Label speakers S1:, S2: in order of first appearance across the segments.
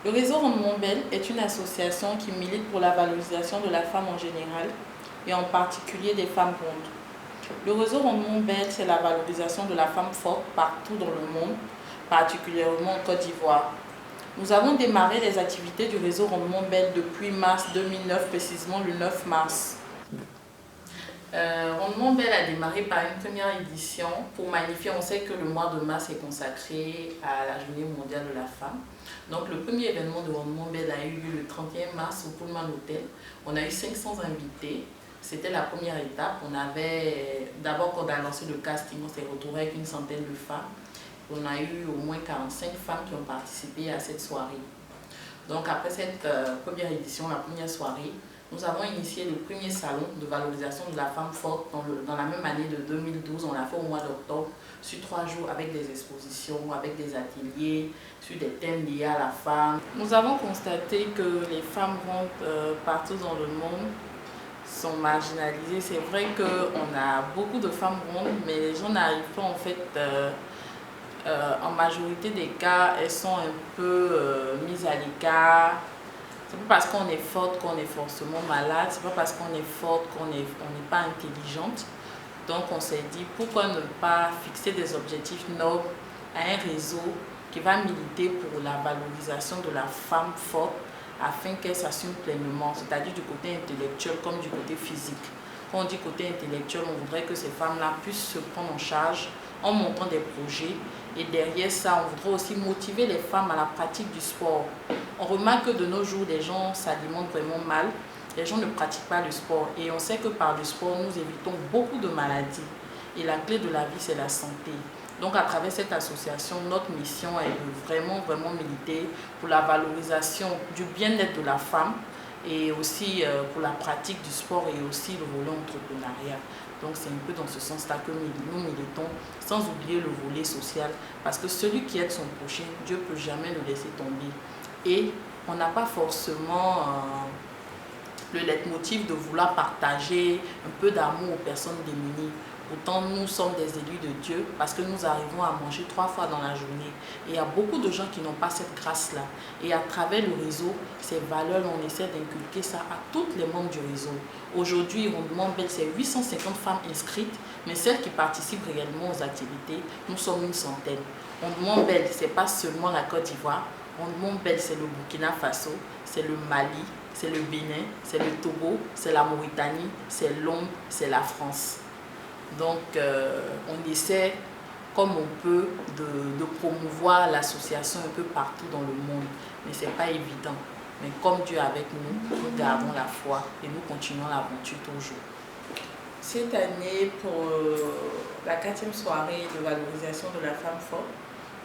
S1: Le réseau Rendement Belle est une association qui milite pour la valorisation de la femme en général et en particulier des femmes rondes. Le réseau Rendement Belle, c'est la valorisation de la femme forte partout dans le monde, particulièrement en Côte d'Ivoire. Nous avons démarré les activités du réseau Rendement Belle depuis mars 2009, précisément le 9 mars. Rendement Belle a démarré par une première édition pour magnifier. On sait que le mois de mars est consacré à la journée mondiale de la femme. Donc le premier événement de Rendement Belle a eu lieu le 31 mars au Pullman Hotel. On a eu 500 invités. C'était la première étape. On avait, d'abord quand on a lancé le casting, on s'est retrouvé avec une centaine de femmes. On a eu au moins 45 femmes qui ont participé à cette soirée. Donc après cette première édition, la première soirée, nous avons initié le premier salon de valorisation de la femme forte dans la même année de 2012. On l'a fait au mois d'octobre, sur 3 jours avec des expositions, avec des ateliers, sur des thèmes liés à la femme. Nous avons constaté que les femmes rondes partout dans le monde sont marginalisées. C'est vrai qu'on a beaucoup de femmes rondes, mais les gens n'arrivent pas en fait... en majorité des cas, elles sont un peu mises à l'écart. C'est pas parce qu'on est forte qu'on est forcément malade, c'est pas parce qu'on est forte qu'on n'est pas intelligente. Donc on s'est dit pourquoi ne pas fixer des objectifs nobles à un réseau qui va militer pour la valorisation de la femme forte afin qu'elle s'assume pleinement, c'est-à-dire du côté intellectuel comme du côté physique. Quand on dit côté intellectuel, on voudrait que ces femmes-là puissent se prendre en charge en montant des projets. Et derrière ça, on voudrait aussi motiver les femmes à la pratique du sport. On remarque que de nos jours, les gens s'alimentent vraiment mal. Les gens ne pratiquent pas le sport. Et on sait que par le sport, nous évitons beaucoup de maladies. Et la clé de la vie, c'est la santé. Donc à travers cette association, notre mission est de vraiment militer pour la valorisation du bien-être de la femme et aussi pour la pratique du sport et aussi le volet entrepreneuriat. Donc c'est un peu dans ce sens-là que nous militons, sans oublier le volet social, parce que celui qui aide son prochain, Dieu ne peut jamais le laisser tomber. Et on n'a pas forcément le leitmotiv de vouloir partager un peu d'amour aux personnes démunies. Pourtant, nous sommes des élus de Dieu parce que nous arrivons à manger 3 fois dans la journée. Et il y a beaucoup de gens qui n'ont pas cette grâce-là. Et à travers le réseau, ces valeurs, on essaie d'inculquer ça à tous les membres du réseau. Aujourd'hui, Rendement Belle, c'est 850 femmes inscrites, mais celles qui participent réellement aux activités, nous sommes une centaine. Rendement Belle, ce n'est pas seulement la Côte d'Ivoire. Rendement Belle, c'est le Burkina Faso, c'est le Mali, c'est le Bénin, c'est le Togo, c'est la Mauritanie, c'est Londres, c'est la France. Donc, on essaie, comme on peut, de promouvoir l'association un peu partout dans le monde. Mais ce n'est pas évident. Mais comme Dieu est avec nous, nous gardons la foi et nous continuons l'aventure toujours. Cette année, pour la 4e soirée de valorisation de la femme forte,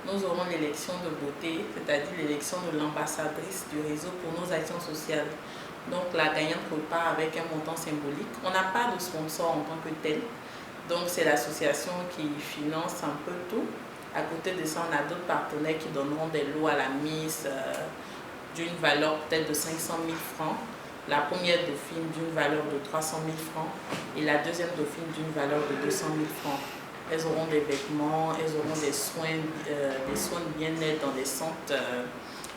S1: nous aurons l'élection de beauté, c'est-à-dire l'élection de l'ambassadrice du réseau pour nos actions sociales. Donc, la gagnante repart avec un montant symbolique. On n'a pas de sponsor en tant que tel. Donc c'est l'association qui finance un peu tout. À côté de ça, on a d'autres partenaires qui donneront des lots à la Miss d'une valeur peut-être de 500 000 francs. La première dauphine d'une valeur de 300 000 francs et la deuxième dauphine d'une valeur de 200 000 francs. Elles auront des vêtements, elles auront des soins de bien-être dans des centres.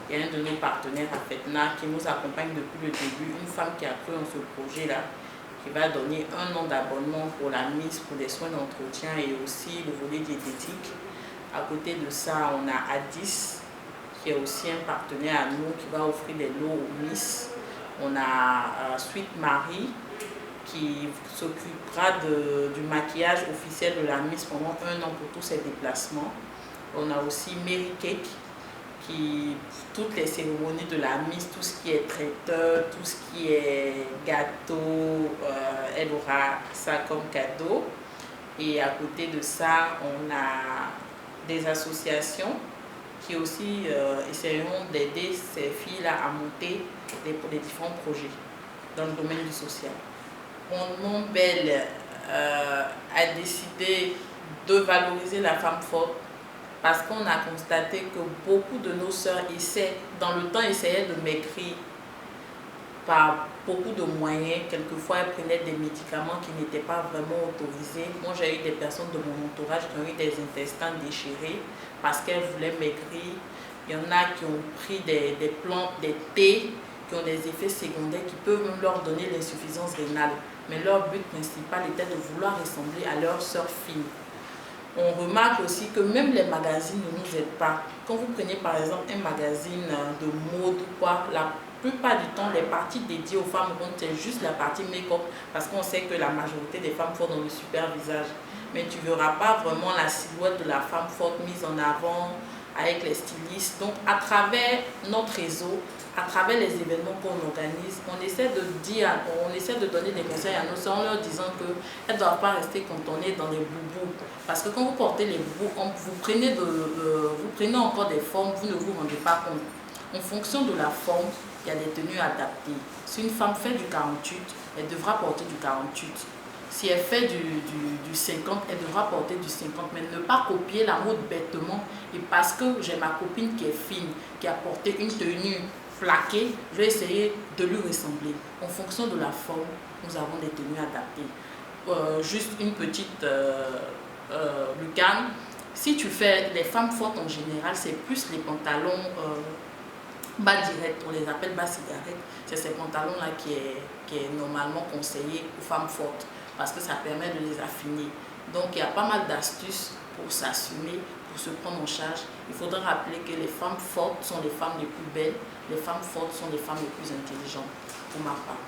S1: Il y a un de nos partenaires, Afetna, qui nous accompagne depuis le début, une femme qui a cru en ce projet-là, qui va donner 1 an d'abonnement pour la Miss, pour des soins d'entretien et aussi le volet diététique. À côté de ça, on a Addis, qui est aussi un partenaire à nous, qui va offrir des lots aux Miss. On a Sweet Marie, qui s'occupera du maquillage officiel de la Miss pendant 1 an pour tous ses déplacements. On a aussi Mary Cake, qui, toutes les cérémonies de la Miss, tout ce qui est traiteur, tout ce qui est gâteau, elle aura ça comme cadeau. Et à côté de ça, on a des associations qui aussi essaieront d'aider ces filles-là à monter les différents projets dans le domaine du social. Rendement Belle a décidé de valoriser la femme forte parce qu'on a constaté que beaucoup de nos sœurs essayaient de maigrir par beaucoup de moyens. Quelquefois, elles prenaient des médicaments qui n'étaient pas vraiment autorisés. Moi, j'ai eu des personnes de mon entourage qui ont eu des intestins déchirés parce qu'elles voulaient maigrir. Il y en a qui ont pris des plantes, des thés, qui ont des effets secondaires qui peuvent même leur donner l'insuffisance rénale. Mais leur but principal était de vouloir ressembler à leur sœur fille. On remarque aussi que même les magazines ne nous aident pas. Quand vous prenez par exemple un magazine de mode ou quoi, la plupart du temps, les parties dédiées aux femmes rondes, c'est juste la partie make-up, parce qu'on sait que la majorité des femmes fortes ont le super visage. Mais tu ne verras pas vraiment la silhouette de la femme forte mise en avant avec les stylistes. Donc à travers notre réseau, à travers les événements qu'on organise, on essaie de donner des conseils à nos sœurs en leur disant qu'elles ne doivent pas rester cantonnées dans les boubous. Parce que quand vous portez les boubous, vous prenez encore des formes, vous ne vous rendez pas compte. En fonction de la forme, il y a des tenues adaptées. Si une femme fait du 48, elle devra porter du 48. Si elle fait du 50, elle devra porter du 50. Mais ne pas copier la mode bêtement. Et parce que j'ai ma copine qui est fine, qui a porté une tenue flaquée, je vais essayer de lui ressembler. En fonction de la forme, nous avons des tenues adaptées. Juste une petite lucane. Si tu fais les femmes fortes en général, c'est plus les pantalons bas direct, on les appelle bas cigarette. C'est ces pantalons-là qui est normalement conseillé aux femmes fortes parce que ça permet de les affiner. Donc il y a pas mal d'astuces pour s'assumer, pour se prendre en charge. Il faudra rappeler que les femmes fortes sont les femmes les plus belles, les femmes fortes sont les femmes les plus intelligentes, pour ma part.